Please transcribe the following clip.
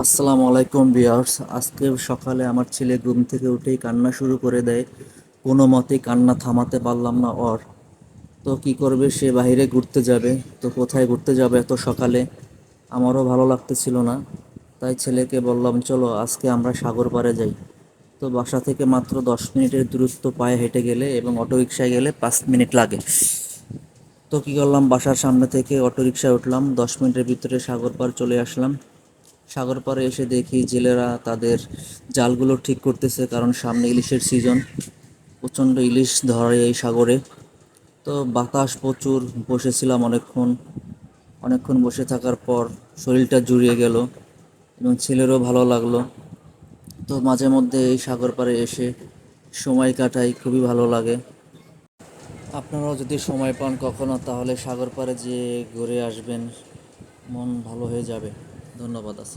আসসালামু আলাইকুম ভিউয়ার্স। আজকে সকালে আমার ছেলে ঘুম থেকে উঠেই কান্না শুরু করে দেয়। কোনো মতেই কান্না থামাতে পারলাম না ওর। তো কি করবে, সে বাইরে ঘুরতে যাবে। তো কোথায় ঘুরতে যাবে এত সকালে? আমারও ভালো লাগতেছিল না, তাই ছেলেকে বললাম চলো আজকে আমরা সাগর পাড়ে যাই। তো বাসা থেকে মাত্র 10 মিনিটের দূরত্ব, পায়ে হেঁটে গেলে এবং অটোরিকশায় গেলে 5 মিনিট লাগে। তো কী করলাম, বাসার সামনে থেকে অটোরিকশায় উঠলাম, 10 মিনিটের ভিতরে সাগর পাড় চলে আসলাম। সাগর পাড়ে এসে দেখি জেলেরা তাদের জালগুলো ঠিক করতেছে, কারণ সামনে ইলিশের সিজন। প্রচণ্ড ইলিশ ধরে এই সাগরে। তো বাতাস প্রচুর, বসেছিলাম অনেকক্ষণ। অনেকক্ষণ বসে থাকার পর শরীরটা জুড়িয়ে গেল এবং ছেলেরও ভালো লাগলো। তো মাঝে মধ্যে এই সাগর পাড়ে এসে সময় কাটাই, খুবই ভালো লাগে। আপনারাও যদি সময় পান কখনো, তাহলে সাগর পাড়ে যেয়ে ঘুরে আসবেন, মন ভালো হয়ে যাবে। ধন্যবাদ। আসসালাম।